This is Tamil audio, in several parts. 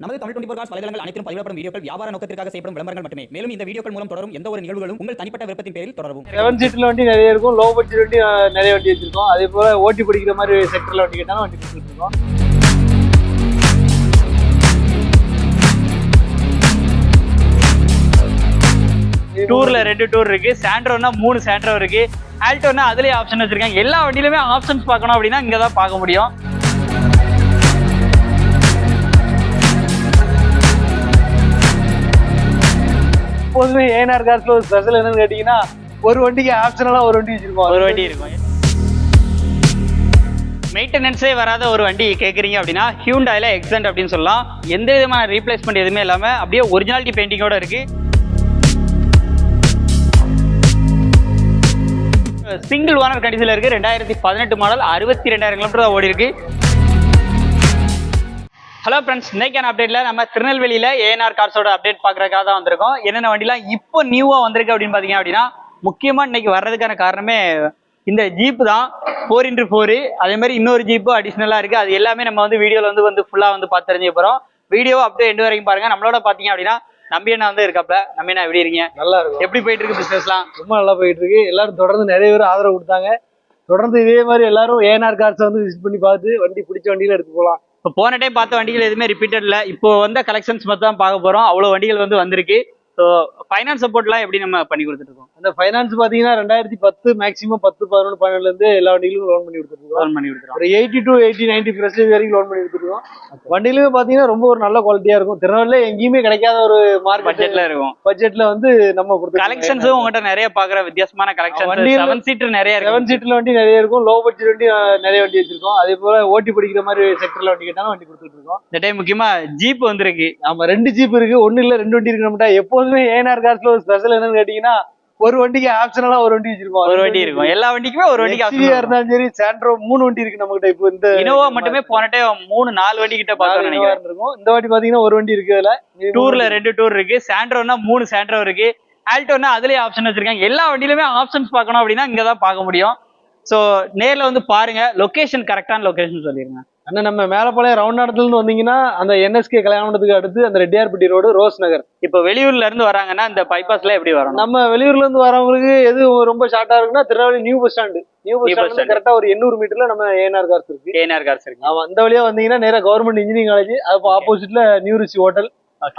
நமது தமிழ் 24 காஸ் வலைதளங்கள் அனைத்தும் பதிவிடப்படும் வீடியோக்கள் வியாபார நோக்கத்திற்காக செய்யப்படும் விளம்பரங்கள் மட்டுமே. மேலும் இந்த வீடியோக்கள் மூலம் தொடரும் எந்த ஒரு நிகழ்வுகளும் உங்கள் தனிப்பட்ட விருப்பத்தின் பேரில் தொடரவும். 7 சீட்ல வண்டி நிறைய இருக்கும், லோ பட்ஜெட் வண்டி நிறைய வண்டி வச்சிருக்கோம். அதே போல ஓட்டி பிடிக்கிற மாதிரி செக்டர்ல வண்டி கேட்டாலும் வண்டி கொடுத்துட்டு இருக்கோம். டூர்ல 2 டூர் இருக்கு, சாண்ட்ரோனா 3 சாண்ட்ரோ இருக்கு, ஆல்டோனா அதுலயே ஆப்ஷன் வச்சிருக்காங்க. எல்லா வண்டியிலுமே ஆப்ஷன்ஸ் பார்க்கணும் அப்படின்னா இங்க தான் பார்க்க முடியும். எப்போதுமே ஏஎன்ஆர் கார்ஸ்ல ஒரு ஸ்பெஷல் என்னன்னு கேட்டீங்கன்னா, ஒரு வண்டிக்கு ஆப்ஷனலா ஒரு வண்டி வச்சிருக்கோம். ஒரு வண்டி இருக்கும். மெயின்டெனன்ஸே வராத ஒரு வண்டி கேட்குறீங்க அப்படின்னா ஹியூண்டாயில எக்ஸென்ட் அப்படின்னு சொல்லலாம். எந்த விதமான ரீப்ளேஸ்மெண்ட் எதுவுமே இல்லாம அப்படியே ஒரிஜினாலிட்டி பெயிண்டிங்கோட இருக்கு. சிங்கிள் ஓனர் கண்டிஷன்ல இருக்கு. 2018 மாடல், 62,000 கிலோமீட்டர் தான் ஓடி இருக்கு. ஹலோ ஃப்ரெண்ட்ஸ், இன்னைக்கான அப்டேட்ல நம்ம திருநெல்வேலியில ஏஎன்ஆர் கார்ஸோட அப்டேட் பார்க்கறதுக்காக தான் வந்திருக்கோம். என்னென்ன வண்டிலாம் இப்போ நியூவா வந்திருக்கு அப்படின்னு பாத்தீங்க அப்படின்னா, முக்கியமா இன்னைக்கு வர்றதுக்கான காரணமே இந்த ஜீப் தான். 4x4 அதே மாதிரி இன்னொரு ஜீப்பு அடிஷ்னலா இருக்கு. அது எல்லாமே நம்ம வந்து வீடியோல வந்து ஃபுல்லா வந்து பார்த்து தெரிஞ்சுக்க போறோம். வீடியோ அப்படியே எண்டு வரைக்கும் பாருங்க. நம்மளோட பாத்தீங்க அப்படின்னா நம்பி என்ன வந்து இருக்காப்ல. நம்ம என்ன எப்படி இருக்கீங்க? நல்லா இருக்கும். எப்படி போயிட்டு இருக்கு பிசினஸ்லாம்? ரொம்ப நல்லா போயிட்டு இருக்கு. எல்லாரும் தொடர்ந்து நிறைய பேர் ஆதரவு கொடுத்தாங்க. தொடர்ந்து இதே மாதிரி எல்லாரும் ஏஎன்ஆர் கார்ஸ் வந்து விசிட் பண்ணி பார்த்து வண்டி பிடிச்ச வண்டியில எடுத்து போகலாம். இப்போ போன டைம் பார்த்த வண்டிகள் எதுவுமே ரிப்பீட்டட் இல்லை. இப்போ வந்த கலெக்ஷன்ஸ் மட்டும் தான் பார்க்க போறோம். அவ்வளோ வண்டிகள் வந்து வந்திருக்கு. ஸோ ஃபைனான்ஸ் சப்போர்ட்லாம் எப்படி நம்ம பண்ணி கொடுத்துட்டு இருக்கோம்? அந்த ஃபைனான்ஸ் பாத்தீங்கன்னா 2010 மேக்ஸிமம் 10, 11, 12 இருந்து எல்லா வண்டிகளும் லோன் பண்ணி கொடுத்துருக்கோம். லோன் பண்ணி கொடுத்துருவோம். ஒரு 80 to 80, 90% வரைக்கும் லோன் பண்ணி கொடுத்துருக்கோம். வண்டியிலுமே பாத்தீங்கன்னா ரொம்ப ஒரு நல்ல குவாலிட்டியா இருக்கும். திருநெல்வேலியில எங்கேயுமே கிடைக்காத ஒரு மார்க்கெட் பட்ஜெட்ல இருக்கும். பட்ஜெட்ல வந்து நம்ம கொடுத்து கலெக்ஷன்ஸும் உங்ககிட்ட நிறைய பாக்குற வித்தியாசமான கலெக்ஷன். வண்டி 7 சீட்டர் நிறைய இருக்கு. 7 சீட்ல வண்டி நிறைய இருக்கும், லோ பட்ஜெட் வண்டி நிறைய வண்டி வச்சிருக்கோம். அதே போல ஓட்டி பிடிக்கிற மாதிரி செக்டர்ல வண்டி கேட்டாலும் வண்டி கொடுத்துட்டு இருக்கோம். இந்த டைம் முக்கியமா ஜீப் வந்திருக்கு. ஆமா, 2 ஜீப் இருக்கு. ஒண்ணு இல்ல 2 வண்டி இருக்கு நம்மகிட்ட. எப்போதுமே ஏஎன்ஆர் கார்ஸ்ல ஒரு ஸ்பெஷல் என்னன்னு கேட்டீங்கன்னா, ஒரு வண்டிக்கு ஆப்ஷனலா ஒரு வண்டி வச்சிருக்கோம். ஒரு வண்டி இருக்கும். எல்லா வண்டிக்குமே ஒரு வண்டிக்கு ஆப்ஷன் இருந்தாலும் சரி. சாண்ட்ரோ 3 வண்டி இருக்கு நம்ம கிட்ட. இப்போ இந்த இனோவா மட்டுமே போன டைம் 3-4 வண்டி கிட்ட பார்த்தோம் நினைக்கிறேன். இந்த வாட்டி பாத்தீங்கன்னா ஒரு வண்டி இருக்கு. அதுல டூர்ல 2 டூர் இருக்கு, சாண்ட்ரோனா 3 சாண்ட்ரோ இருக்கு, ஆல்டோனா அதுலயே ஆப்ஷன் வச்சிருக்காங்க. எல்லா வண்டியிலுமே ஆப்ஷன்ஸ் பார்க்கணும் அப்படின்னா இங்க தான் பார்க்க முடியும். ஸோ நேர்ல வந்து பாருங்க. லொகேஷன் கரெக்டான லொகேஷன் சொல்லிருங்க. அண்ணா, நம்ம மேலப்பாளையம் ரவுண்ட் இடத்துல இருந்து வந்தீங்கன்னா அந்த என்எஸ்கே கல்யாணத்துக்கு அடுத்து அந்த ரெட்டியார்பட்டி ரோடு, ரோஸ் நகர். இப்போ வெளியூர்ல இருந்து வராங்கன்னா இந்த பைபாஸ்ல எப்படி வரணும்? நம்ம வெளியூர்ல இருந்து வரவங்களுக்கு எது ரொம்ப ஷார்ட்டா இருக்குன்னா, Tirunelveli new bus stand. New bus stand கரெக்டா ஒரு 800 மீட்டர்ல நம்ம ஏஎன்ஆர் கார்ஸ் இருக்கு. ஏஎன்ஆர் கார்ஸ் இருக்கு. ஆமா, அந்த வழியா வந்தீங்கன்னா நேரா கவர்மெண்ட் இன்ஜினியரிங் காலேஜ், அது ஆப்போசிட்ல நியூ ரிச்சி ஹோட்டல்,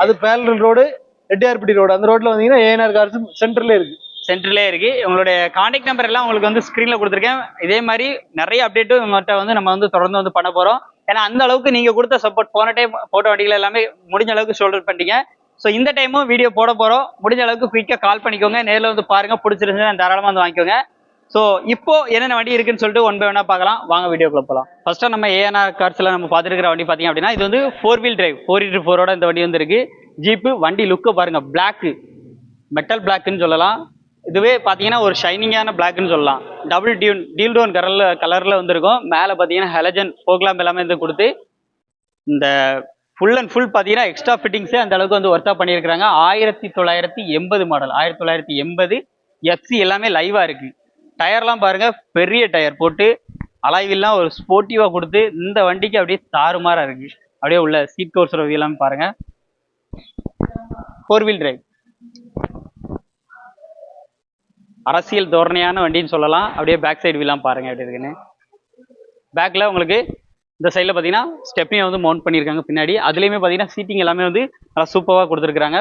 அது பேரல் ரோடு, ரெட்டியார்பட்டி ரோடு. அந்த ரோட்ல வந்தீங்கன்னா ஏஎன்ஆர் கார்ஸ் சென்டர்ல இருக்கு. சென்டர்லே இருக்கு. உங்களுடைய கான்டாக்ட் நம்பர் எல்லாம் உங்களுக்கு வந்து ஸ்கிரீன்ல கொடுத்துருக்கேன். இதே மாதிரி நிறைய அப்டேட்டும் உங்கள்கிட்ட வந்து நம்ம வந்து தொடர்ந்து வந்து பண்ண போறோம். ஏன்னா அந்த அளவுக்கு நீங்க கொடுத்த சப்போர்ட் போன டைம் போட்டோ வண்டிகள் எல்லாமே முடிஞ்ச அளவுக்கு ஷோல்டர் பண்ணிட்டீங்க. ஸோ இந்த டைமும் வீடியோ போட போறோம். முடிஞ்ச அளவுக்கு குயிக்காக கால் பண்ணிக்கோங்க. நேரில் வந்து பாருங்க, பிடிச்சிருந்துச்சுன்னா தாராளமாக வந்து வாங்கிக்கோங்க. ஸோ இப்போ என்னென்ன வண்டி இருக்குன்னு சொல்லிட்டு ஒன் பை ஒன்னா பார்க்கலாம். வாங்க வீடியோக்குள்ள போகலாம். ஃபர்ஸ்டா நம்ம ஏஎன்ஆர் கார்ஸ்ல நம்ம பார்த்துருக்கிற வண்டி பார்த்தீங்க அப்படின்னா, இது வந்து 4 வீல் டிரைவ் 4x4 இந்த வண்டி வந்து இருக்கு. ஜீப்பு வண்டி லுக்கை பாருங்க. பிளாக், மெட்டல் பிளாக்னு சொல்லலாம். இதுவே பார்த்தீங்கன்னா ஒரு ஷைனிங்கான பிளாக்னு சொல்லலாம். டபுள் டீல் டோன் கலர்ல வந்துருக்கும். மேலே பார்த்தீங்கன்னா ஹெலஜன் ஃபோக்லாம் எல்லாமே வந்து கொடுத்து இந்த ஃபுல் அண்ட் ஃபுல் பார்த்தீங்கன்னா எக்ஸ்ட்ரா ஃபிட்டிங்ஸே அந்த அளவுக்கு வந்து ஒர்த்தா பண்ணியிருக்கிறாங்க. 1980 மாடல், 1980 எஃப்சி எல்லாமே லைவா இருக்கு. டயர்லாம் பாருங்க, பெரிய டயர் போட்டு அலாய்வில்லாம் ஒரு ஸ்போர்ட்டிவா கொடுத்து இந்த வண்டிக்கு அப்படியே தாறுமாறா இருக்கு. அப்படியே உள்ள சீட் கவர்ஸ் எல்லாமே பாருங்க. 4 வீல் டிரைவ் அரசியல் தோரணையான வண்டின்னு சொல்லலாம். அப்படியே பேக் சைடு வீலாம் பாருங்க எப்படி இருக்குன்னு. பேக்ல உங்களுக்கு இந்த சைடில் பார்த்தீங்கன்னா ஸ்டெப்னியை வந்து மவுண்ட் பண்ணியிருக்காங்க பின்னாடி. அதுலேயுமே பார்த்தீங்கன்னா சீட்டிங் எல்லாமே வந்து நல்லா சூப்பராக கொடுத்துருக்காங்க.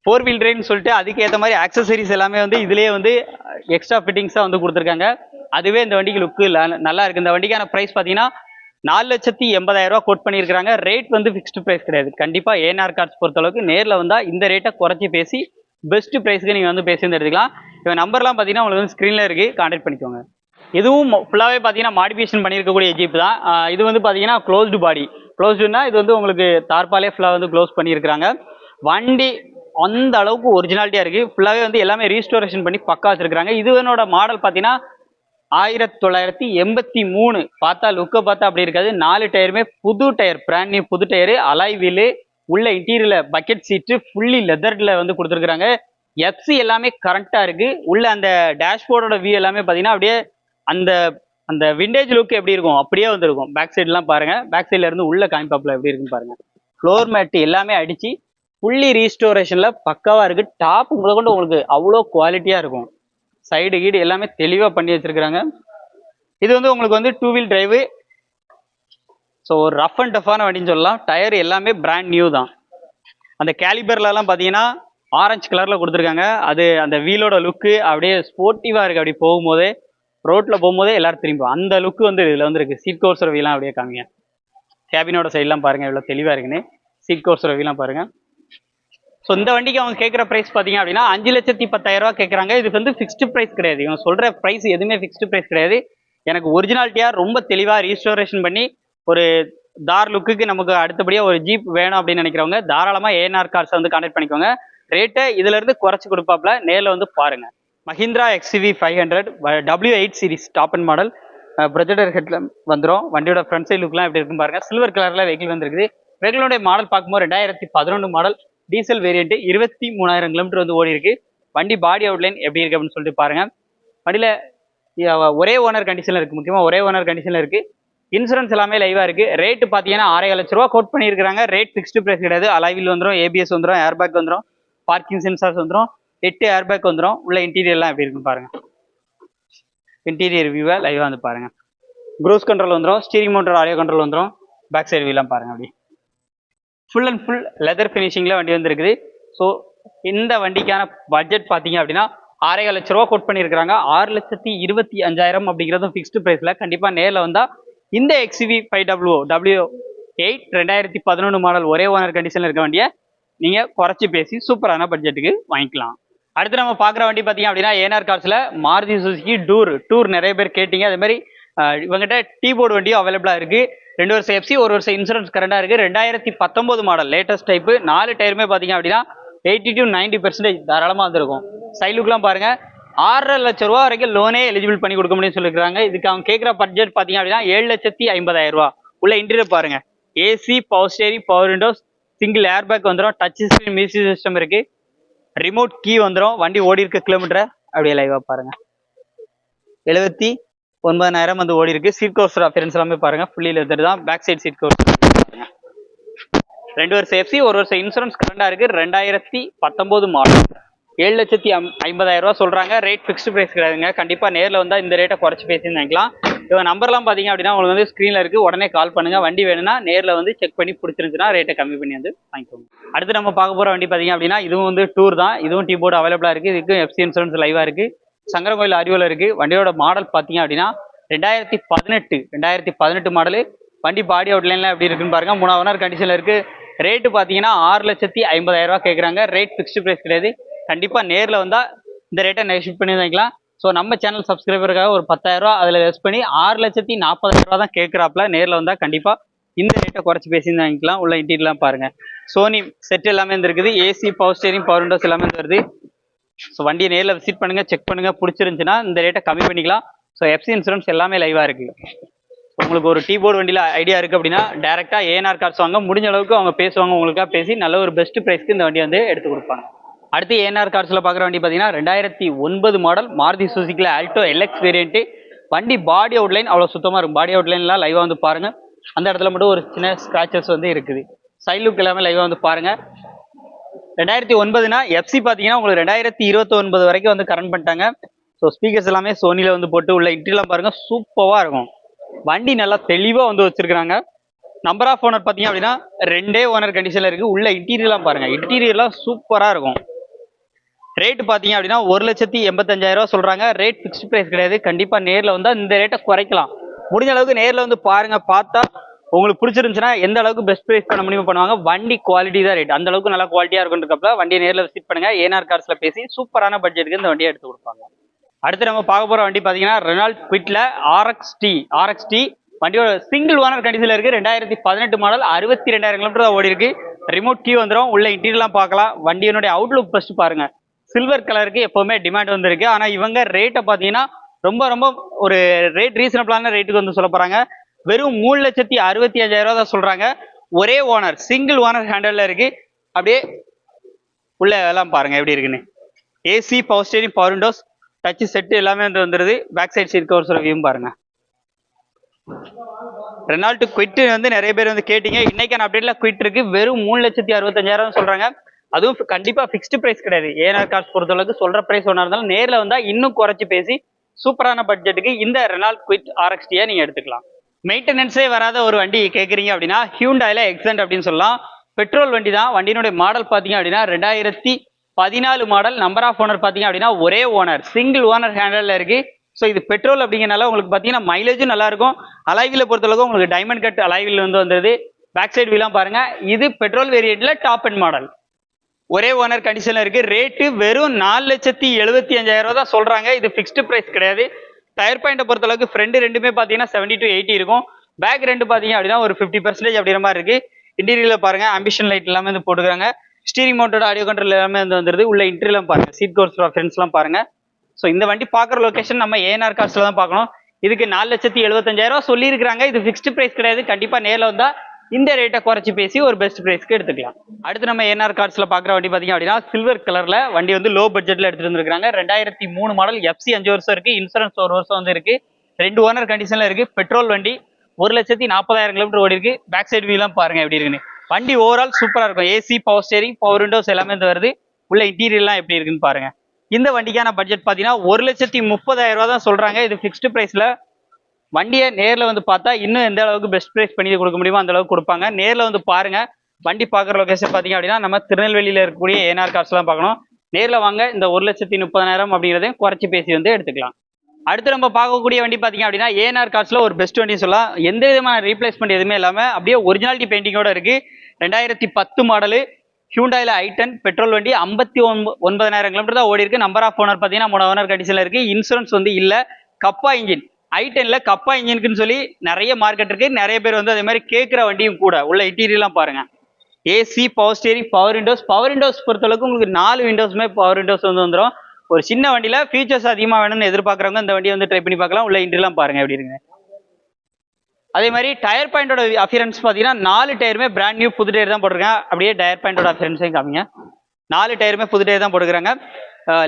4 வீல் டிரைவ்னு சொல்லிட்டு அதுக்கேற்ற மாதிரி ஆக்சசரிஸ் எல்லாமே வந்து இதுலேயே வந்து எக்ஸ்ட்ரா ஃபிட்டிங்ஸாக வந்து கொடுத்துருக்காங்க. அதுவே இந்த வண்டிக்கு லுக்கு நல்லா இருக்குது. இந்த வண்டிக்கான ப்ரைஸ் பார்த்தீங்கன்னா 4,80,000 ரூபா கோட் பண்ணியிருக்காங்க. ரேட் வந்து ஃபிக்ஸ்டு ப்ரைஸ் கிடையாது. கண்டிப்பாக ஏஎன்ஆர் கார்ஸ் பொறுத்தளவுக்கு நேரில் வந்தால் இந்த ரேட்டை குறைச்சி பேசி பெஸ்ட் ப்ரைஸ்க்கு நீங்கள் வந்து பேசி வந்து எடுத்துக்கலாம். இப்போ நம்பர்லாம் பார்த்தீங்கன்னா உங்களுக்கு வந்து ஸ்க்ரீனில் இருக்குது, கான்டாக்ட் பண்ணிக்கோங்க. இதுவும் ஃபுல்லாகவே பார்த்தீங்கன்னா மாடிஃபிகேஷன் பண்ணியிருக்கக்கூடிய ஜீப் தான். இது வந்து பார்த்தீங்கன்னா க்ளோஸ்டு பாடி. க்ளோஸ்டுன்னா இது வந்து உங்களுக்கு தார்பாலே ஃபுல்லாக வந்து க்ளோஸ் பண்ணியிருக்கிறாங்க. வண்டி அந்த அளவுக்கு ஒரிஜினாலிட்டியாக இருக்குது. ஃபுல்லாகவே வந்து எல்லாமே ரீஸ்டோரேஷன் பண்ணி பக்கா வச்சுருக்காங்க. இதுவனோட மாடல் பார்த்தீங்கன்னா 1983. பார்த்தா லுக்கை பார்த்தா அப்படி இருக்காது. 4 டயருமே புது டயர், பிராண்ட் நியூ புது டயரு, அலாய் வீலு, உள்ள இன்டீரியர்ல பக்கெட் சீட்டு ஃபுல்லி லெதர்ல வந்து கொடுத்துருக்காங்க. எஃப்சி எல்லாமே கரெக்டா இருக்கு. உள்ள அந்த டேஷ்போர்டோட வியூ எல்லாமே பார்த்தீங்கன்னா அப்படியே அந்த அந்த விண்டேஜ் லுக் எப்படி இருக்கும் அப்படியே வந்துருக்கும். பேக் சைட்லாம் பாருங்க, பேக் சைட்ல இருந்து உள்ள காமிப்பாப்ல எப்படி இருக்குன்னு பாருங்க. ஃப்ளோர் மேட் எல்லாமே அடிச்சு ஃபுல்லி ரீஸ்டோரேஷன்ல பக்காவா இருக்கு. டாப் முதற்கொண்டு உங்களுக்கு அவ்வளோ குவாலிட்டியா இருக்கும். சைடு கீடு எல்லாமே தெளிவா பண்ணி வச்சிருக்காங்க. இது வந்து உங்களுக்கு வந்து 2 வீல் டிரைவு. ஸோ ஒரு ரஃப் அண்ட் டஃப்பான வண்டின்னு சொல்லலாம். டயர் எல்லாமே பிராண்ட் நியூ தான். அந்த கேலிபர்லாம் பார்த்தீங்கன்னா ஆரஞ்சு கலர்ல கொடுத்துருக்காங்க. அது அந்த வீலோட லுக்கு அப்படியே ஸ்போர்ட்டிவா இருக்கு. அப்படி போகும்போதே ரோட்ல போகும்போதே எல்லாரும் திரும்பி அந்த லுக் வந்து இதுல வந்து இருக்கு. சீட் கவர்ஸ் ரவிலாம் அப்படியே காமிங்க. கேபினோட சைட்லாம் பாருங்க எவ்வளோ தெளிவா இருக்குன்னு. சீட் கவர்ஸ் ரவிலாம் பாருங்க. ஸோ இந்த வண்டிக்கு அவங்க கேட்குற ப்ரைஸ் பார்த்தீங்க அப்படின்னா 5,10,000 கேட்குறாங்க. இது வந்து ஃபிக்ஸ்டு ப்ரைஸ் கிடையாது. இவங்க சொல்ற ப்ரைஸ் எதுவுமே ஃபிக்ஸ்டு ப்ரைஸ் கிடையாது. எனக்கு ஒரிஜினாலிட்டியா ரொம்ப தெளிவா ரீஸ்டோரேஷன் பண்ணி ஒரு தார் லுக்குக்கு நமக்கு அடுத்தபடியாக ஒரு ஜீப் வேணும் அப்படின்னு நினைக்கிறவங்க தாராளமாக ஏஎன்ஆர் கார்ஸை வந்து கான்டாக்ட் பண்ணிக்கோங்க. ரேட்டை இதுல இருந்து குறைச்சி கொடுப்பாப்ல, நேரில் வந்து பாருங்க. Mahindra XUV 500 W8 series top and model projector ஹெட்ல வந்துடும். வண்டியோட ஃப்ரண்ட் சைட் லுக்லாம் எப்படி இருக்குன்னு பாருங்க. சில்வர் கலர்ல வெஹிக்கிள் வந்துருக்குது. வெஹிக்கிளோட மாடல் பார்க்கும்போது 2011 மாடல் டீசல் வேரியன்ட் 23,000 கிலோமீட்டர் வந்து ஓடி இருக்கு. வண்டி பாடி அவுட்லைன் எப்படி இருக்கு அப்படின்னு சொல்லிட்டு பாருங்க. வண்டியில ஒரே ஓனர் கண்டிஷன்ல இருக்கு. முக்கியமா ஒரே ஓனர் கண்டிஷன்ல இருக்கு. இன்சூரன்ஸ் எல்லாமே லைவா இருக்கு. ரேட்டு பார்த்தீங்கன்னா 6,5 லட்ச ரூபா கோட் பண்ணியிருக்காங்க. ரேட் ஃபிக்ஸ்டு பிரைஸ் கிடையாது. அலாவில் வந்துடும், ABS வந்துடும், ஏர்பேக் வந்துடும், பார்க்கிங் சென்சார்ஸ் வந்துடும், 8 ஏர்பேக் வந்துடும். உள்ள இன்டீரியர்லாம் எப்படி இருக்குன்னு பாருங்க. இன்டீரியர் வியூவை லைவா வந்து பாருங்க. க்ரூஸ் கண்ட்ரோல் வந்துடும், ஸ்டீரிங் மோட்டர் ஆடியோ கண்ட்ரோல் வந்துடும். பேக் சைடு வியூலாம் பாருங்க. அப்படி ஃபுல் அண்ட் ஃபுல் லெதர் ஃபினிஷிங்ல வண்டி வந்துருக்குது. ஸோ இந்த வண்டிக்கான பட்ஜெட் பார்த்தீங்க அப்படின்னா 6,5 லட்ச ரூபா கோட் பண்ணியிருக்காங்க. 6,25,000 அப்படிங்கிறதும் ஃபிக்ஸ்டு ப்ரைஸில். கண்டிப்பாக நேரில் வந்தால் இந்த XUV 500 W8 2011 மாடல் ஒரே ஓனர் கண்டிஷனில் இருக்க வண்டியை நீங்கள் குறைச்சி பேசி சூப்பரான பட்ஜெட்டுக்கு வாங்கிக்கலாம். அடுத்து நம்ம பார்க்குற வண்டி பார்த்தீங்க அப்படின்னா ஏஎன்ஆர் கார்ஸில் மாருதி சுசுகி டூர் நிறைய பேர் கேட்டீங்க. அதே மாதிரி இவங்ககிட்ட டீபோர்டு வண்டியும் அவைலபிளாக இருக்குது. 2 வருஷம் FC 1 வருஷம் இன்சூரன்ஸ் கரண்டாக இருக்குது. 2019 மாடல் லேட்டஸ்ட் டைப்பு. 4 டயருமே பார்த்தீங்க அப்படின்னா 80 to 90% தாராளமாக வந்துருக்கும். சைலுக்குலாம் பாருங்கள். 6,5 லட்ச ரூபா வரைக்கும் லோனே எலிஜிபிள் பண்ணி கொடுக்க முடியும்னு சொல்லியிருக்காங்க. இதுக்கு அவங்க கேட்குற பட்ஜெட் பார்த்தீங்க அப்படின்னா 7,50,000 ரூபா. உள்ள இன்டீரியர் பாருங்க. AC, power steering, power Windows, single airbag வந்துடும், டச் ஸ்கிரீன் மியூசிக் சிஸ்டம் இருக்கு, ரிமோட் கீ வந்துடும். வண்டி ஓடி இருக்க கிலோமீட்டரை அப்படியே லைவா பாருங்க. 79,000 வந்து ஓடி இருக்கு. சீட் கவர்ஸ் அப்பியரன்ஸ் எல்லாமே பாருங்க. ஃபுல்லி லெதர் தான். Back side seat covers. 2 வருஷம் FC 1 வருஷம் இன்சூரன்ஸ் கரண்டா இருக்கு. 2019 மாடல் 7,50,000 ரூபா சொல்றாங்க. ரேட் ஃபிக்ஸ்டு பிரைஸ் கிடையாதுங்க. கண்டிப்பா நேரில் வந்தா இந்த ரேட்டை குறைச்சி பேசி நினைக்கலாம். இவங்க நம்பர்லாம் பாத்தீங்க அப்படின்னா உங்களுக்கு வந்து ஸ்க்ரீன்ல இருக்கு. உடனே கால் பண்ணுங்க. வண்டி வேணும்னா நேரில் வந்து செக் பண்ணி பிடிச்சிருந்துச்சுன்னா ரேட்டை கம்மி பண்ணி வந்து வாங்கிக்கோங்க. அடுத்து நம்ம பார்க்க போற வண்டி பாத்தீங்க அப்படின்னா இதுவும் வந்து டூர் தான். இதுவும் டீ போர்டு அவைலபிளா இருக்கு. இதுக்கு FC இன்சூரன்ஸ் லைவா இருக்கு. சங்கரங்கோயில் அறிவுல இருக்கு. வண்டியோட மாடல் பாத்தீங்க அப்படின்னா 2018 மாடலு. வண்டி பாடி அவுட்லைன்ல எப்படி இருக்குன்னு பாருங்க. 3 ஓனர் கண்டிஷன்ல இருக்கு. ரேட்டு பாத்தீங்கன்னா 6,50,000 ரூபா கேட்குறாங்க. ரேட் ஃபிக்ஸ்டு பிரைஸ் கிடையாது. கண்டிப்பா நேரில் வந்தா இந்த ரேட்டை நெகோஷியேட் பண்ணி வாங்கிக்கலாம். ஸோ நம்ம சேனல் சப்ஸ்கிரைபருக்காக ஒரு 10,000 ரூபா அதில் லெஸ் பண்ணி 6,40,000 ரூபா தான் கேட்குறாப்புல. நேரில் வந்தால் கண்டிப்பாக இந்த ரேட்டை குறைச்சி பேசி வாங்கிக்கலாம். உள்ள இன்டீரியர்லாம் பாருங்க. சோனி செட் எல்லாமே இருக்குது. AC, power steering, power Windows எல்லாமே வருது. ஸோ வண்டியை நேரில் விசிட் பண்ணுங்க, செக் பண்ணுங்க. பிடிச்சிருந்துச்சுன்னா இந்த ரேட்டை கம்மி பண்ணிக்கலாம். ஸோ FC இன்சூரன்ஸ் எல்லாமே லைவாக இருக்கு. உங்களுக்கு ஒரு டீ போர்டு வண்டியில் ஐடியா இருக்குது அப்படின்னா டேரெக்டாக ஏஎன்ஆர் கார்ஸ் வாங்க. முடிஞ்ச அளவுக்கு அவங்க பேசுவாங்க. உங்களுக்காக பேசி நல்ல ஒரு பெஸ்ட் ப்ரைஸ்க்கு இந்த வண்டியை வந்து எடுத்து கொடுப்பாங்க. அடுத்து ஏஎன்ஆர் கார்ஸில் பார்க்குற வண்டி பார்த்தீங்கன்னா 2009 மாடல் மாருதி சுசுகியில் ஆல்டோ LX வேரியன்ட்டு. வண்டி பாடி அவுட்லைன் அவ்வளோ சுத்தமாக இருக்கும். பாடி அவுட்லைன்லாம் லைவாக வந்து பாருங்க. அந்த இடத்துல மட்டும் ஒரு சின்ன ஸ்க்ராச்சஸ் வந்து இருக்குது. சைட் லுக் எல்லாமே லைவாக வந்து பாருங்க. 2009னா FC பார்த்தீங்கன்னா உங்களுக்கு 2029 வரைக்கும் வந்து கரண்ட் பண்ணிட்டாங்க. ஸோ ஸ்பீக்கர்ஸ் எல்லாமே சோனியில் வந்து போட்டு உள்ள இன்டீரியர்லாம் பாருங்க. சூப்பராக இருக்கும். வண்டி நல்லா தெளிவாக வந்து வச்சிருக்காங்க. நம்பர் ஆஃப் ஓனர் பார்த்தீங்க அப்படின்னா 2 ஓனர் கண்டிஷனில் இருக்கு. உள்ள இன்டீரியர்லாம் பாருங்க. இன்டீரியர்லாம் சூப்பராக இருக்கும். ரேட்டு பார்த்தீங்க அப்படின்னா 1,85,000 ரூபா சொல்றாங்க. ரேட் ஃபிக்ஸ்ட் பிரைஸ் கிடையாது. கண்டிப்பா நேரில் வந்தால் இந்த ரேட்டை குறைக்கலாம். முடிஞ்ச அளவுக்கு நேரில் வந்து பாருங்க. பார்த்தா உங்களுக்கு பிடிச்சிருந்துச்சுன்னா எந்த அளவுக்கு பெஸ்ட் பிரைஸ் பண்ண முடியுமோ பண்ணுவாங்க. வண்டி குவாலிட்டி தான் ரேட். அந்த அளவுக்கு நல்லா குவாலிட்டியா இருக்குன்றப்ப வண்டியை நேரில் விசிட் பண்ணுங்க. ஏஎன்ஆர் கார்ஸ்ல பேசி சூப்பரான பட்ஜெட்டுக்கு இந்த வண்டியை எடுத்து கொடுப்பாங்க. அடுத்து நம்ம பார்க்க போற வண்டி பார்த்தீங்கன்னா ரெனால்ட் குவிட்ல RXT வண்டியோட சிங்கிள் ஓனர் கண்டிஷன்ல இருக்கு. 2018 மாடல் 62,000 கிலோமீட்டர் தான் ஓடி இருக்கு. ரிமோட் கீ வந்துடும். உள்ள இன்டீரியர்லாம் பார்க்கலாம். வண்டியினுடைய அவுட்லுக் ஃபர்ஸ்ட் பாருங்க. சில்வர் கலருக்கு எப்பவுமே டிமாண்ட் வந்திருக்கு. ஆனா இவங்க ரேட்டை பார்த்தீங்கன்னா ரொம்ப ஒரு ரேட் ரீசனபிளான ரேட்டுக்கு வந்து சொல்ல போறாங்க. வெறும் 3,65,000 ரூபா தான் சொல்றாங்க. ஒரே ஓனர் சிங்கிள் ஓனர் ஹேண்டல்ல இருக்கு. அப்படியே உள்ள எல்லாம் பாருங்க எப்படி இருக்குன்னு. AC, power steering, power Windows, touch set எல்லாமே வந்துருது. பேக் சைட் சீட் கவர்ஸ் வியூவும் பாருங்க. ரெனால்ட் குவிட் வந்து நிறைய பேர் வந்து கேட்டீங்க. இன்னைக்கான அப்டேட்ல குவிட் இருக்கு, வெறும் 3,65,000 சொல்றாங்க. அதுவும் கண்டிப்பா ஃபிக்ஸ்டு பிரைஸ் கிடையாது. ஏஆர்ஆர் கார்ஸ் பொறுத்தளவுக்கு சொல்ற பிரைஸ் ஒன்றா இருந்தாலும் நேர்ல வந்தா இன்னும் குறைச்சி பேசி சூப்பரான பட்ஜெட்டுக்கு இந்த ரெனால்ட் குவிட் RXT நீங்க எடுத்துக்கலாம். மெயின்டெனன்ஸே வராத ஒரு வண்டி கேட்குறீங்க அப்படின்னா ஹியூண்டாயில எக்ஸென்ட் அப்படின்னு சொல்லலாம். பெட்ரோல் வண்டி தான். வண்டியினுடைய மாடல் பார்த்தீங்க அப்படின்னா 2014 மாடல். நம்பர் ஆஃப் ஓனர் பார்த்தீங்க அப்படின்னா ஒரே ஓனர், சிங்கிள் ஓனர் ஹேண்டலில் இருக்கு. ஸோ இது பெட்ரோல் அப்படிங்கிறனால உங்களுக்கு பார்த்தீங்கன்னா மைலேஜும் நல்லா இருக்கும். அலைவில பொறுத்தளவுக்கு உங்களுக்கு டைமண்ட் கட் அலைவில் வந்து வந்துருது. பேக் சைடு வீலாம் பாருங்க. இது பெட்ரோல் வேரியண்ட்ல டாப் அண்ட் மாடல், ஒரே ஓனர் கண்டிஷன்ல இருக்கு. ரேட்டு வெறும் 4,75,000 தான் சொல்றாங்க. இது ஃபிக்ஸ்டு பிரைஸ் கிடையாது. டயர் பாயிண்டை பொறுத்தளவுக்கு ஃப்ரண்ட் ரெண்டுமே பார்த்தீங்கன்னா 70 to 80 இருக்கும். பேக் ரெண்டு பார்த்தீங்க அப்படின்னா ஒரு 50% அப்படிங்கிற மாதிரி இருக்கு. இன்டீரியர்ல பாருங்க, ஆம்பிஷன் லைட் எல்லாமே வந்து போட்டுக்கிறாங்க. ஸ்டீரிங் மவுண்டோட ஆடியோ கண்ட்ரோல் எல்லாமே வந்து வந்துருது. உள்ள இன்டீரியர்லாம் பாருங்க, சீட் கவர்ஸ் ரெஃபரன்ஸ்லாம் பாருங்க. ஸோ இந்த வண்டி பார்க்குற லொகேஷன் நம்ம ஏஎன்ஆர் கார்ஸ்ல தான் பார்க்கணும். இதுக்கு 4,75,000 சொல்லியிருக்காங்க. இது ஃபிக்ஸ்டு பிரைஸ் கிடையாது. கண்டிப்பா நேரில் வந்தா இந்த ரேட்டை குறைச்சி பேசி ஒரு பெஸ்ட் பிரைஸ்க்கு எடுத்துக்கலாம். அடுத்து நம்ம ஏஎன்ஆர் கார்ஸ்ல பார்க்குற வண்டி பார்த்தீங்க அப்படின்னா சில்வர் கலர்ல வண்டி வந்து லோ பட்ஜெட்ல எடுத்துட்டு வந்துருக்காங்க. 2003 மாடல், FC 5 வருஷம் இருக்கு, இன்சூரன்ஸ் 1 வருஷம் வந்து இருக்கு, 2 ஓனர் கண்டிஷன்ல இருக்கு. பெட்ரோல் வண்டி, 1,40,000 கிலோமீட்டர் ஓடி இருக்கு. பேக் சைடு வியூலாம் பாருங்க எப்படி இருக்குன்னு. வண்டி ஓவரால் சூப்பரா இருக்கும். AC, power steering, power Windows எல்லாமே வந்து வருது. உள்ள இன்டீரியர்லாம் எப்படி இருக்குன்னு பாருங்க. இந்த வண்டிக்கான பட்ஜெட் பார்த்தீங்கன்னா 1,30,000 தான் சொல்றாங்க. இது ஃபிக்ஸ்டு பிரைஸ்ல. வண்டியை நேரில் வந்து பார்த்தா இன்னும் எந்த அளவுக்கு பெஸ்ட் பிரைஸ் பண்ணி கொடுக்க முடியுமோ அந்த அளவுக்கு கொடுப்பாங்க. நேரில் வந்து பாருங்க. வண்டி பார்க்குற லொகேஷன் பார்த்தீங்க அப்படின்னா நம்ம திருநெல்வேலியில் இருக்கக்கூடிய ஏஎன்ஆர் கார்ஸ் தான் பார்க்கணும். நேரில் வாங்க. இந்த 1,30,000 அப்படிங்கிறதையும் குறைச்சி பேசி வந்து எடுத்துக்கலாம். அடுத்து நம்ம பார்க்கக்கூடிய வண்டி பார்த்தீங்க அப்படின்னா ஏஎன்ஆர் கார்ஸ்ல ஒரு பெஸ்ட் வண்டி சொல்லலாம். எந்த விதமான ரீப்ளேஸ்மெண்ட் எதுவுமே இல்லாமல் அப்படியே ஒரிஜினாலிட்டி பெயிண்டிங்கோட இருக்கு. 2010 மாடலு, ஹியூண்டாயில i10 பெட்ரோல் வண்டி, 59,000 கிலோமீட்டர் தான் ஓடி இருக்கு. நம்பர் ஆஃப் ஓனர் பார்த்தீங்கன்னா 3 ஓனர் கண்டிஷன்ல இருக்கு. இன்சூரன்ஸ் வந்து இல்ல. கப்பா இன்ஜின், i10ல கப்பா இன்ஜினுக்குன்னு சொல்லி நிறைய மார்க்கெட் இருக்கு. நிறைய பேர் வந்து அதே மாதிரி கேட்குற வண்டியும் கூட. உள்ள இன்டீரியர்லாம் பாருங்க. AC, power steering, power Windows. Power Windows பொறுத்தளவுக்கு உங்களுக்கு 4 விண்டோஸுமே பவர் விண்டோஸ் வந்து வந்துடும். ஒரு சின்ன வண்டியில ஃபீச்சர்ஸ் அதிகமாக வேணும்னு எதிர்பார்க்குறவங்க இந்த வண்டியை வந்து ட்ரை பண்ணி பார்க்கலாம். உள்ள இன்டீரியர்லாம் பாருங்க எப்படி இருக்குங்க. அதே மாதிரி டயர் பாயிண்டோட அஃபியரன்ஸ் பார்த்தீங்கன்னா 4 டயருமே பிராண்ட் நியூ புது டயர் தான் போட்டிருக்காங்க. அப்படியே டயர் பாயிண்டோட அஃபியரன்ஸையும் காமிங்க. 4 டயருமே புது டயர் தான் போட்டுக்கிறாங்க.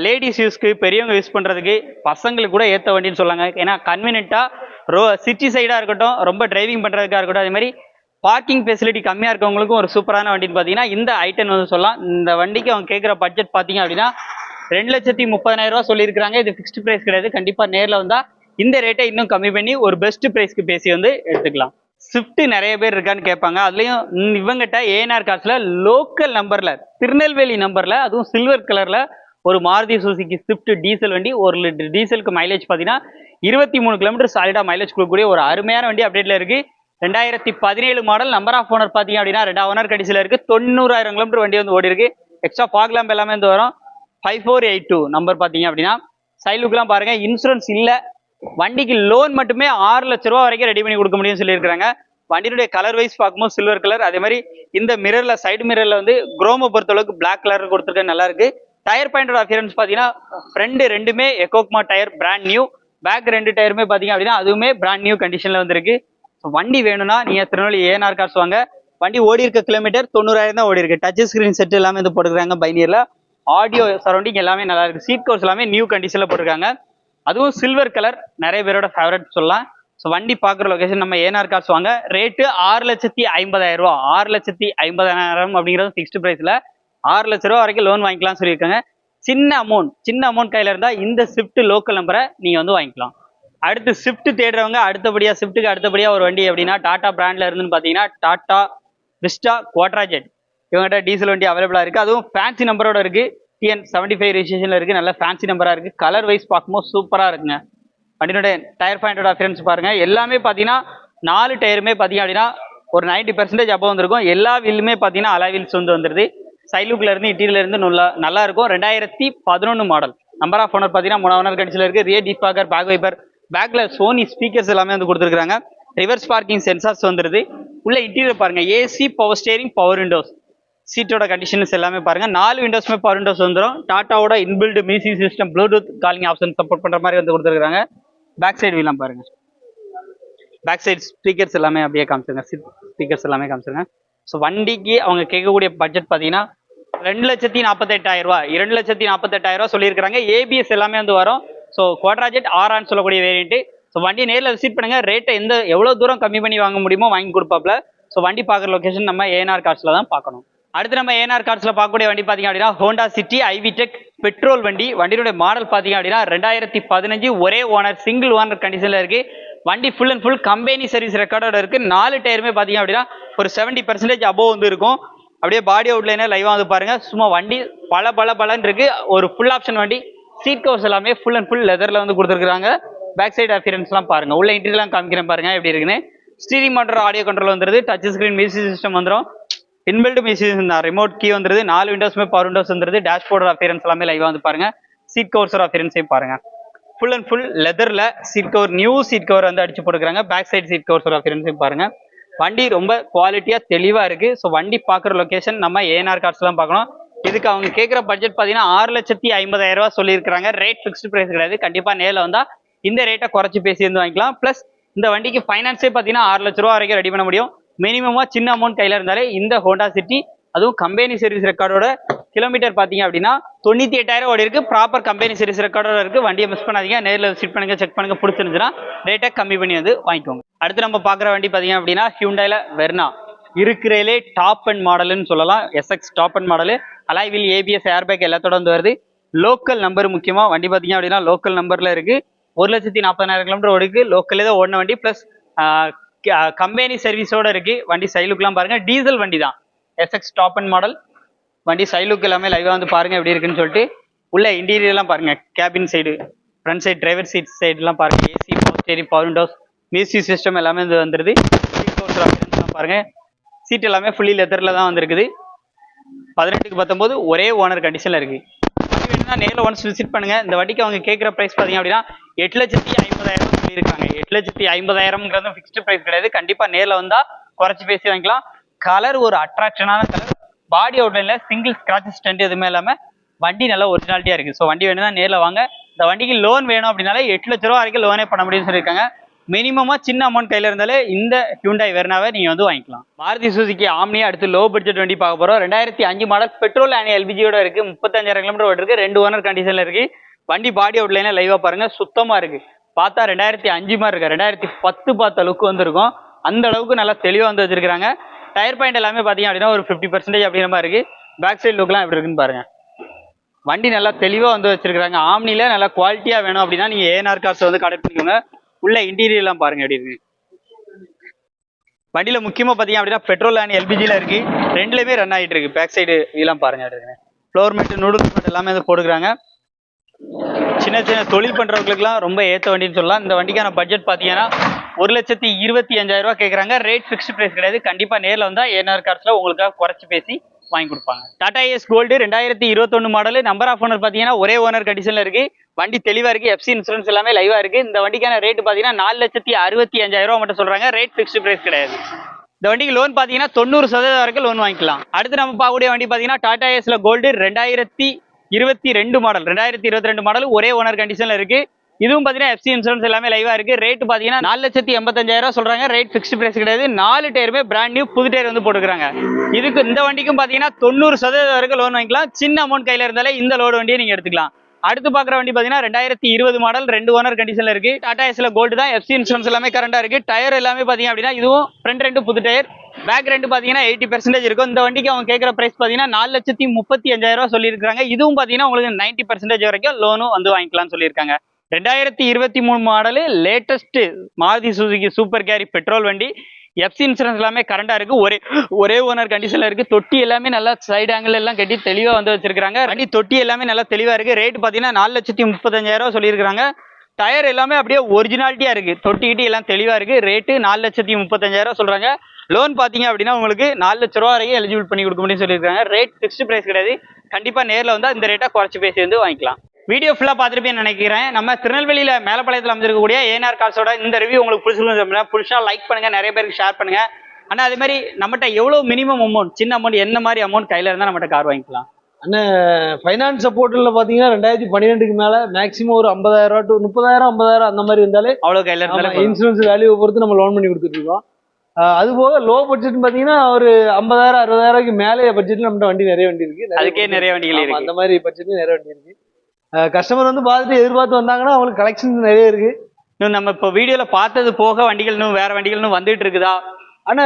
லேடிஸ் யூஸ்க்கு, பெரியவங்க யூஸ் பண்ணுறதுக்கு, பசங்களுக்கு கூட ஏற்ற வண்டின்னு சொல்லாங்க. ஏன்னா கன்வீனியன்ட்டாக சிட்டி சைடாக இருக்கட்டும், ரொம்ப டிரைவிங் பண்ணுறதுக்காக இருக்கட்டும், அதே மாதிரி பார்க்கிங் ஃபெசிலிட்டி கம்மியாக இருக்கவங்களுக்கும் ஒரு சூப்பரான வண்டின்னு பார்த்தீங்கன்னா இந்த i10 வந்து சொல்லலாம். இந்த வண்டிக்கு அவங்க கேட்குற பட்ஜெட் பார்த்தீங்க அப்படின்னா 2,30,000 சொல்லியிருக்காங்க. இது ஃபிக்ஸ்டு பிரைஸ் கிடையாது. கண்டிப்பாக நேரில் வந்தால் இந்த ரேட்டை இன்னும் கம்மி பண்ணி ஒரு பெஸ்ட் பிரைஸ்க்கு பேசி வந்து எடுத்துக்கலாம். ஸ்விஃப்ட் நிறைய பேர் இருக்கான்னு கேட்பாங்க. அதுலயும் இவங்கிட்ட ஏஎன்ஆர் கார்ஸ்ல லோக்கல் நம்பர்ல, திருநெல்வேலி நம்பர்ல, அதுவும் சில்வர் கலர்ல ஒரு மாருதி சுசுகி ஸ்விஃப்ட் டீசல் வண்டி. 1 லிட்டர் டீசலுக்கு மைலேஜ் பார்த்தீங்கன்னா 23 கிலோமீட்டர் சாலிடா மைலேஜ் கொடுக்கக்கூடிய ஒரு அருமையான வண்டி அப்டேட்ல இருக்கு. 2017 மாடல். நம்பர் ஆஃப் ஓனர் பார்த்தீங்க அப்படின்னா 2 ஓனர் கண்டிஷன்ல இருக்கு. 90,000 கிலோமீட்டர் வண்டி வந்து ஓடி இருக்கு. எக்ஸ்ட்ரா ஃபாக் லேம்ப் எல்லாமே வந்து வரும். 5482 நம்பர் பார்த்தீங்க அப்படின்னா. சைலுக்குலாம் பாருங்க. இன்சூரன்ஸ் இல்ல. வண்டிக்கு லோன் மட்டுமே 6 லட்ச ரூபா வரைக்கும் ரெடி பண்ணி கொடுக்க முடியும்னு சொல்லியிருக்காங்க. வண்டியுடைய கலர் வைஸ் பார்க்கும்போது சில்வர் கலர். அதே மாதிரி இந்த மிரர்ல, சைடு மிரர்ல வந்து குரோமோ பொறுத்தளவுக்கு பிளாக் கலர் கொடுத்துருக்க நல்லா இருக்கு. டயர் பாயிண்டோட அஃபியரன்ஸ் பார்த்தீங்கன்னா ஃப்ரண்ட் ரெண்டுமே எக்கோக்மா டயர் பிராண்ட் நியூ. பேக் 2 டயருமே பார்த்தீங்க அப்படின்னா அதுவுமே பிராண்ட் நியூ கண்டிஷன்ல வந்துருக்கு. வண்டி வேணும்னா நீங்க திருநெல்வேலி ஏஎன்ஆர் கார்ஸ் வாங்க. வண்டி ஓடி இருக்க கிலோமீட்டர் 90,000 தான் ஓடி இருக்கு. டச் ஸ்கிரீன் செட் எல்லாமே வந்து போட்டுருக்காங்க. பைனியர்ல ஆடியோ சரௌண்டிங் எல்லாமே நல்லா இருக்கு. சீட் கவர்ஸ் எல்லாமே நியூ கண்டிஷன்ல போட்டிருக்காங்க. அதுவும் சில்வர் கலர் நிறைய பேரோட ஃபேவரட் சொல்லலாம். ஸோ வண்டி பார்க்குற லொகேஷன் நம்ம ஏஎன்ஆர் கார்ஸ் வாங்க. ரேட்டு 6,50,000. 6,50,000 அப்படிங்கிறது ஃபிக்ஸ்டு பிரைஸ்ல. 6 லட்ச ரூபா வரைக்கும் லோன் வாங்கிக்கலாம்னு சொல்லியிருக்காங்க. சின்ன அமௌண்ட் கையில இருந்தா இந்த ஸ்விஃப்ட் லோக்கல் நம்பரை நீங்க வந்து வாங்கிக்கலாம். அடுத்து ஸ்விஃப்ட் தேடுறவங்க ஸ்விஃப்ட்டுக்கு அடுத்தபடியா ஒரு வண்டி அப்படின்னா டாடா பிராண்ட்ல இருந்துன்னு பாத்தீங்கன்னா டாடா விஸ்டா குவாட்ராஜெட். இவங்ககிட்ட டீசல் வண்டி அவைலபிளா இருக்கு. அதுவும் ஃபேன்சி நம்பரோட இருக்கு. TN75 ரெஜிஸ்ட்ரேஷன்ல இருக்கு. நல்ல ஃபேன்சி நம்பரா இருக்கு. கலர் வைஸ் பார்க்கும்போது சூப்பரா இருக்குங்க. வண்டியோட டயர் பாயிண்டோட அஃபியரன்ஸ் பாருங்க. எல்லாமே பாத்தீங்கன்னா 4 டயருமே பாத்தீங்க அப்படின்னா ஒரு 90% அப்போ வந்திருக்கும். எல்லா வீலுமே பாத்தீங்கன்னா அலாய் வீல்ஸ் வந்து வந்துருது. சைலுக்குல இருந்து இன்டீரியர்ல இருந்து நல்லா இருக்கும். 2011 மாடல். நம்பர் ஆஃப் ஓனர் பாத்தீங்கன்னா 3 ஓனர் கண்டிஷன்ல இருக்கு. ரியர் டிஸ்பாக்கர், பேக் வைப்பர், பேக்ல சோனி ஸ்பீக்கர்ஸ் எல்லாமே வந்து கொடுத்துருக்காங்க. ரிவர்ஸ் பார்க்கிங் சென்சார்ஸ் வந்துருது. உள்ள இன்டீரியர் பாருங்க. AC, power steering, power windows. சீட்டோட கண்டிஷன்ஸ் எல்லாமே பாருங்க. 4 விண்டோஸ்மே பவர் விண்டோஸ் வந்துடும். டாட்டாவோட inbuilt music system, Bluetooth calling option support பண்ற மாதிரி வந்து கொடுத்துருக்காங்க. பேக் சைடு வீலாம் பாருங்க. பேக் சைடு ஸ்பீக்கர்ஸ் எல்லாமே அப்படியே காமிச்சிருங்க. ஸ்பீக்கர்ஸ் எல்லாமே காமிச்சிருங்க. ஸோ வண்டிக்கு அவங்க கேட்கக்கூடிய பட்ஜெட் பார்த்தீங்கன்னா 2,48,000. 2,48,000 சொல்லியிருக்காங்க. ஏபிஎஸ் எல்லாமே வந்து வரும். ஸோ குவாட்ராஜெட் ஆரான்னு சொல்லக்கூடிய வேரியன்ட். ஸோ வண்டியை நேரில் விசிட் பண்ணுங்க, ரேட்டை எவ்வளோ தூரம் கம்மி பண்ணி வாங்க முடியுமோ வாங்கி கொடுப்பாப்ல. ஸோ வண்டி பார்க்குற லொகேஷன் நம்ம ஏஎன்ஆர் கார்ஸில் தான் பார்க்கணும். அடுத்து நம்ம ஏஎன்ஆர் கார்ஸில் பார்க்கக்கூடிய வண்டி பார்த்தீங்க அப்படின்னா ஹோண்டா சிட்டி ஐவிடெக் பெட்ரோல் வண்டி. வண்டியுடைய மாடல் பார்த்தீங்க அப்படின்னா 2015 ஒரே ஓனர் சிங்கிள் ஓனர் கண்டிஷனில் இருக்கு. வண்டி full and full company service ரெக்கார்டோட இருக்கு. 4 டயருமே பார்த்தீங்க அப்படின்னா ஒரு 70% அபோவ் வந்து இருக்கும். அப்படியே பாடி அவுட்லைனே லைவா வந்து பாருங்க. சும்மா வண்டி பலன்னு இருக்கு. ஒரு ஃபுல் ஆப்ஷன் வண்டி. சீட் கவர்ஸ் எல்லாமே ஃபுல் அண்ட் ஃபுல் லெதர்ல வந்து கொடுத்துருக்காங்க. பேக் சைடு அப்பியரன்ஸ்லாம் பாருங்க. உள்ள இன்டீரியர்லாம் காமிக்கிறேன் பாருங்க எப்படி இருக்குன்னு. ஸ்டீரிங் மோட்டர் ஆடியோ கண்ட்ரோல் வந்துருது. டச் ஸ்கிரீன் மியூசிக் சிஸ்டம் வந்துடும். இன்பில்ட் மியூசிக் ரிமோட் கீ வந்துருது. 4 விண்டோஸ்மே பவர் விண்டோஸ் வந்துருது. டேஷ்போர்ட் அப்பியரன்ஸ் எல்லாமே லைவா வந்து பாருங்க. சீட் கவர்ஸோட அப்பியரன்ஸையும் பாருங்க. ஃபுல் அண்ட் ஃபுல் லெதர்ல seat cover, new seat cover வந்து அடிச்சு போட்டுருக்காங்க. பேக் சைடு சீட் கவர்ஸோட அப்பியரன்ஸையும் பாருங்க. வண்டி ரொம்ப குவாலிட்டியா தெளிவா இருக்கு. ஸோ வண்டி பார்க்குற லொகேஷன் நம்ம ஏஎன்ஆர் கார்ஸ் தான் பார்க்கணும். இதுக்கு அவங்க கேட்குற பட்ஜெட் பார்த்தீங்கன்னா 6,50,000 ரூபா சொல்லியிருக்காங்க. ரேட் ஃபிக்ஸ்டு பிரைஸ் கிடையாது. கண்டிப்பா நேரில் வந்தா இந்த ரேட்டை குறைச்சி பேசி வந்து வாங்கிக்கலாம். பிளஸ் இந்த வண்டிக்கு ஃபைனான்ஸே பார்த்தீங்கன்னா 6 லட்ச ரூபா வரைக்கும் ரெடி பண்ண முடியும். மினிமமா சின்ன அமௌண்ட் கையில இருந்தாலே இந்த ஹோண்டா சிட்டி, அதுவும் கம்பெனி சர்வீஸ் ரெக்கார்டோட கிலோமீட்டர் பார்த்தீங்க அப்படின்னா 98,000 ஓடி இருக்கு. ப்ராப்பர் கம்பெனி சர்வீஸ் ரெக்கார்டோட இருக்கு. வண்டியை மிஸ் பண்ணாதீங்க. நேரில் விசிட் பண்ணுங்க, செக் பண்ணுங்க. பிடிச்சிருந்துச்சுன்னா ரேட்டை கம்மி பண்ணி வந்து வாங்கிக்கோங்க. அடுத்து நம்ம பார்க்குற வண்டி பார்த்தீங்க அப்படின்னா ஹியூண்டாயில வெர்னா. இருக்கிறதுலே டாப் அண்ட் மாடல்னு சொல்லலாம். SX top and model. Alloy wheel ABS airbag எல்லாத்தோட வந்து வருது. லோக்கல் நம்பர் முக்கியமா. வண்டி பார்த்தீங்க அப்படின்னா லோக்கல் நம்பர்ல இருக்கு. 1,40,000 கிலோமீட்டர் ஓடிக்கு. லோக்கல்லே தான் ஓடின வண்டி. பிளஸ் கம்பெனி சர்வீஸோட இருக்கு. வண்டி சைலுக்குலாம் பாருங்க. டீசல் வண்டி தான். SX top and model. வண்டி சைலுக்கு எல்லாமே லைவா வந்து பாருங்க எப்படி இருக்குன்னு சொல்லிட்டு. உள்ள இன்டீரியர்லாம் பாருங்க. Cabin side, front side, driver seat சைடுலாம் பாருங்க. AC, power steering, power windows, music system எல்லாமே வந்து வந்துருது. பாருங்க. சீட் எல்லாமே ஃபுல்லி லெதர்ல தான் வந்திருக்குது. 18க்கு 19 ஒரே ஓனர் கண்டிஷன்ல இருக்கு. வேணும்னா நேரில் ஒன்ஸ் விசிட் பண்ணுங்க. இந்த வண்டிக்கு அவங்க கேட்குற பிரைஸ் பார்த்தீங்க அப்படின்னா 8,50,000 சொல்லியிருக்காங்க. 8,50,000 ஃபிக்ஸ்டு பிரைஸ் கிடையாது. கண்டிப்பா நேரில் வந்தா குறைச்சி பேசி வாங்கிக்கலாம். கலர் ஒரு அட்ராக்ஷனான கலர். பாடி அவுட்லைன்ல சிங்கிள் ஸ்கிராச்சஸ் ஸ்டெண்ட் எதுவுமே இல்லாம வண்டி நல்லா ஒரிஜினாலிட்டியா இருக்கு. ஸோ வண்டி வேணும்னா நேரில் வாங்க. இந்த வண்டிக்கு லோன் வேணும் அப்படின்னாலே 8 லட்ச ரூபா வரைக்கும் லோனே பண்ண முடியும்னு சொல்லியிருக்காங்க. மினிமமா சின்ன அமௌண்ட் கையில இருந்தாலே இந்த ஹியூண்டாய் வெர்னாவை நீங்க வந்து வாங்கிக்கலாம். மாருதி சுசுகி ஆம்னியா அடுத்து லோ பட்ஜெட் வண்டி பார்க்க போறோம். 2005 மாடல் பெட்ரோல் அண்ட் எல்பிஜியோட இருக்கு. 35,000 கிலோமீட்டர் ஓடி இருக்கு. 2 ஓனர் கண்டிஷன்ல இருக்கு. வண்டி பாடி அவுட்லைனா லைவா பாருங்க. சுத்தமா இருக்கு. பார்த்தா 2005 மாதிரி இருக்கு. 2010 பார்த்த லுக் வந்துருக்கும். அந்த அளவுக்கு நல்லா தெளிவா வந்து வச்சிருக்காங்க. டயர் பாயிண்ட் எல்லாமே பாத்தீங்க அப்படின்னா ஒரு 50% அப்படிங்கிற மாதிரி இருக்கு. பேக் சைடு லுக்லாம் எப்படி இருக்குன்னு பாருங்க. வண்டி நல்லா தெளிவா வந்து வச்சிருக்காங்க. ஆம்னில நல்லா குவாலிட்டியா வேணும் அப்படின்னா நீங்க ஏஎன்ஆர் கார்ஸ் வந்து கான்டாக்ட் பண்ணிக்கோங்க. உள்ள இன்டீரியர் எல்லாம் பாருங்க எப்படி இருக்கு. வண்டியில முக்கியமா பாத்தீங்க அப்படின்னா பெட்ரோல் அண்ட் எல்பிஜில இருக்கு. ரெண்டுலயுமே ரன் ஆகிட்டு இருக்கு. பேக் சைடு எல்லாம் பாருங்க எப்படி இருக்கு. ஃப்ளோர் மேட், நூடுல்ஸ் மேட் எல்லாமே வந்து போட்டுக்கிறாங்க. சின்ன சின்ன தொழில் பண்றவங்களுக்குலாம் ரொம்ப ஏற்ற வண்டின்னு சொல்லலாம். இந்த வண்டிக்கான பட்ஜெட் பாத்தீங்கன்னா 1,25,000 ரூபா கேட்கறாங்க. ரேட் ஃபிக்ஸ்டு பிரைஸ் கிடையாது. கண்டிப்பா நேரில் வந்தா ஏஎன்ஆர் கார்ஸ்ல உங்களுக்காக குறைச்சி பேசி வாங்கி கொடுப்பாங்க. Tata Ace Gold 2021 model. Number of owner பாத்தீங்கன்னா ஒரே ஓனர் கண்டிஷன்ல இருக்கு. வண்டி தெளிவா இருக்கு. எஃப்சி இன்சூரன்ஸ் எல்லாமே லைவா இருக்கு. இந்த வண்டிக்கான ரேட் பாத்தீங்கன்னா 4,65,000 ரூபா மட்டும் சொல்றாங்க. ரேட் ஃபிக்ஸ்டு பிரைஸ் கிடையாது. இந்த வண்டிக்கு லோன் பாத்தீங்கன்னா 90% வரைக்கும் லோன் வாங்கிக்கலாம். அடுத்து நம்ம பார்க்கக்கூடிய வண்டி பாத்தீங்கன்னா டாடா ஏஸ்ல கோல்டு 2022 மாடல். 2022 மாடல் ஒரே ஓனர் கண்டிஷன்ல இருக்கு. இதுவும் பாத்தீங்கன்னா எஃப்சி இன்சூரன்ஸ் எல்லாமே லைவா இருக்கு. ரேட் பாத்தீங்கன்னா 4,85,000 ரூபா சொல்றாங்க. ரேட் ஃபிக்ஸ்டு பிரைஸ் கிடையாது. 4 டயருமே பிராண்ட் நியூ புது டயர் வந்து போட்டுக்கிறாங்க. இதுக்கு இந்த வண்டிக்கும் பாத்தீங்கன்னா 90% வரைக்கும் லோன் வாங்கிக்கலாம். சின்ன அமௌண்ட் கையில இருந்தாலே இந்த லோடு வண்டியை நீங்க எடுத்துக்கலாம். அடுத்து பாக்குற வண்டி பாத்தீங்கன்னா 2020 மாடல் 2 ஓனர் கண்டிஷன்ல இருக்கு. டாடா ஏஸ்ல கோல்டு தான். எஃப்சி இன்சூரன்ஸ் எல்லாமே கரண்டா இருக்கு. டயர் எல்லாமே பாத்தீங்க அப்படின்னா இதுவும் ஃப்ரண்ட் ரெண்டு புது டயர், பேக் ரெண்டு பாத்தீங்கன்னா 80% இருக்கும். இந்த வண்டிக்கு அவங்க கேட்கற பிரைஸ் பாத்தீங்கன்னா 4,35,000 ரூபா சொல்லியிருக்காங்க. இதுவும் பாத்தீங்கன்னா உங்களுக்கு 90% வரைக்கும் லோனும் வந்து வாங்கிக்கலாம்னு சொல்லியிருக்காங்க. 2023 model latest Maruti Suzuki super carry petrol வண்டி. எஃப்சி இன்சூரன்ஸ் எல்லாமே கரண்டா இருக்கு. ஒரே ஓனர் கண்டிஷன்ல இருக்கு. தொட்டி எல்லாமே நல்லா சைடு ஆங்கிள் எல்லாம் கட்டி தெளிவா வந்து வச்சிருக்காங்க. வண்டி தொட்டி எல்லாமே நல்லா தெளிவா இருக்கு. ரேட் பாத்தீங்கன்னா 4,35,000 ரூபா சொல்லியிருக்காங்க. டயர் எல்லாமே அப்படியே ஒரிஜினாலிட்டியா இருக்கு. தொட்டி கிட்டி எல்லாம் தெளிவா இருக்கு. ரேட்டு 4,35,000 ரூபா சொல்றாங்க. லோன் பாத்தீங்க அப்படின்னா உங்களுக்கு 4 லட்ச ரூபா வரைக்கும் எலிஜிபிள் பண்ணி கொடுக்க முடியும்னு சொல்லியிருக்காங்க. ரேட் ஃபிக்ஸ்டு பிரைஸ் கிடையாது. கண்டிப்பா நேரில் வந்தா இந்த ரேட்டை குறைச்சி பேசி வந்து வாங்கிக்கலாம். வீடியோ ஃபுல்லா பார்த்துருப்பேன்னு நினைக்கிறேன். நம்ம திருநெல்வேலியில மேலப்பாளையத்தில் அமைஞ்சிருக்கக்கூடிய ஏஎன்ஆர் கார்ஸோட இந்த ரிவ்யூ உங்களுக்கு பிடிச்சிருந்தது புதுசா லைக் பண்ணுங்க, நிறைய பேருக்கு ஷேர் பண்ணுங்க. ஆனா அதே மாதிரி நம்மகிட்ட எவ்வளவு மினிமம் அமௌண்ட், சின்ன அமௌண்ட், என்ன மாதிரி அமௌண்ட் கையில இருந்தா நம்மகிட்ட கார் வாங்கிக்கலாம்? அண்ணன் ஃபைனான்ஸ் சப்போர்ட்ல பாத்தீங்கன்னா 2012க்கு மேல மேக்ஸிமம் ஒரு 50,000 டு 30,000 50,000 அந்த மாதிரி இருந்தாலே அவ்வளவு கையில இருந்தாலும் இன்சூரன்ஸ் வேல்யூவை பொறுத்து நம்ம லோன் பண்ணி கொடுத்துட்டு இருக்கோம். அது போக லோ பட்ஜெட் பாத்தீங்கன்னா ஒரு 50,000 60,000 மேலே பட்ஜெட்ல நம்ம வண்டி நிறைய வண்டி இருக்கு. அதுக்கே நிறைய வண்டிகள் இருக்கு. அந்த மாதிரி பட்ஜெட்ல நிறைய வண்டி இருக்கு. கஸ்டமர் வந்து பார்த்துட்டு எதிர்பார்த்து வந்தாங்கன்னா அவங்களுக்கு கலெக்ஷன் நிறைய இருக்கு. இன்னும் நம்ம இப்போ வீடியோல பார்த்தது போக வண்டிகள் இன்னும் வேற வண்டிகள் இன்னும் வந்துட்டு இருக்குதா? ஆனா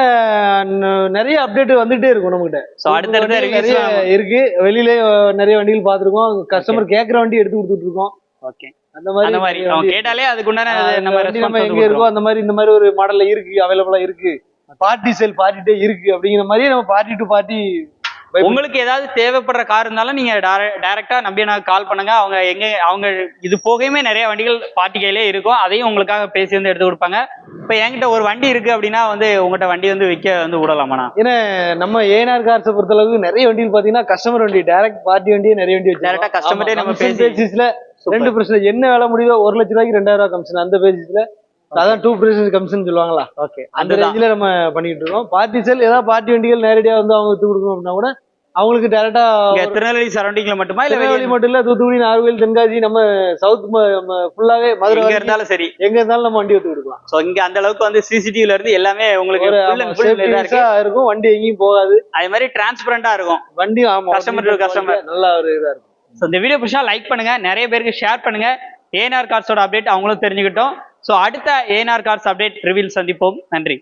நிறைய அப்டேட் வந்துட்டே இருக்கும் நம்மகிட்ட. சோ அடுத்தடுத்த நிறைய ரிவ்யூஸ். இருக்கு. வெளியிலே நிறைய வண்டிகள் பாத்துருக்கோம். கஸ்டமர் கேக்குற வண்டி எடுத்து கொடுத்துட்டு இருக்கோம். ஓகே. அந்த மாதிரி அந்த மாதிரி அவங்க கேட்டாலே அதுக்குண்டான நம்ம நம்ம ரெஸ்பான்ஸ் எங்க இருக்கோ அந்த மாதிரி இந்த மாதிரி ஒரு மாடல்ல இருக்கு, அவைலபிளா இருக்கு. பார்ட்டி சேல் பார்ட்டிட்டே இருக்கு அப்படிங்கிற மாதிரி நம்ம பார்ட்டி டு பார்ட்டி. உங்களுக்கு ஏதாவது தேவைப்படுற கார் இருந்தாலும் நீங்க டைரக்டா நம்பினா கால் பண்ணுங்க. அவங்க இது போகவே நிறைய வண்டிகள் பார்ட்டி கையிலே இருக்கும். அதையும் உங்களுக்காக பேசி வந்து எடுத்து கொடுப்பாங்க. இப்ப என்கிட்ட ஒரு வண்டி இருக்கு அப்படின்னா வந்து உங்ககிட்ட வண்டி வந்து விற்க வந்து விடலாமாண்ணா? ஏன்னா நம்ம ஏஎன்ஆர் கார்ஸை பொறுத்த அளவுக்கு நிறைய வண்டிகள் பாத்தீங்கன்னா கஸ்டமர் வண்டி, டைரக்ட் பார்ட்டி வண்டியே நிறைய வண்டி டைரக்டா கஸ்டமரே நம்ம பேசிஸ்ல 2% என்ன வேலை முடியுதோ 1 லட்ச ரூபாய்க்கு 2000 ரூபாய் கமிஷன் அந்த பேசிஸ்ல. அதான் 2% கமிஷன் சொல்லுவாங்களா, ஓகே. அந்த ரேஞ்சில நம்ம பண்ணிட்டு இருக்கோம். பார்ட்டி சேல் ஏதாவது பார்ட்டி வண்டிகள் நேரடியா வந்து அவங்க வித்து கொடுக்கணும் அப்படின்னா கூட அவங்களுக்கு டைரக்டா திருநெல்வேலி சரௌண்டிங்ல மட்டுமா இல்ல திருநெல்வேலி மட்டும் இல்ல, தூத்துக்குடி, நாகர்கோவில், தென்காசி, நம்ம சவுத் ஃபுல்லாவே மதுரை எங்க இருந்தாலும் சரி, எங்க இருந்தாலும் நம்ம வண்டி வித்து கொடுக்கலாம். சோ இங்க அந்த அளவுக்கு வந்து சிசிடிவில இருந்து எல்லாமே உங்களுக்கு இருக்கும். வண்டி எங்கேயும் போகாது. அதே மாதிரி டிரான்ஸ்பரண்டா இருக்கும் வண்டி. கஸ்டமர் டு கஸ்டமர் நல்ல ஒரு இதா இருக்கும். ஸோ இந்த வீடியோ பிடிச்சா லைக் பண்ணுங்க, நிறைய பேருக்கு ஷேர் பண்ணுங்க. ஏஎன்ஆர் கார்ஸோட அப்டேட் அவங்களும் தெரிஞ்சுக்கிட்டோம். ஸோ அடுத்த ஏஎன்ஆர் கார்ஸ் அப்டேட் ரிவீல் சந்திப்போம். நன்றி.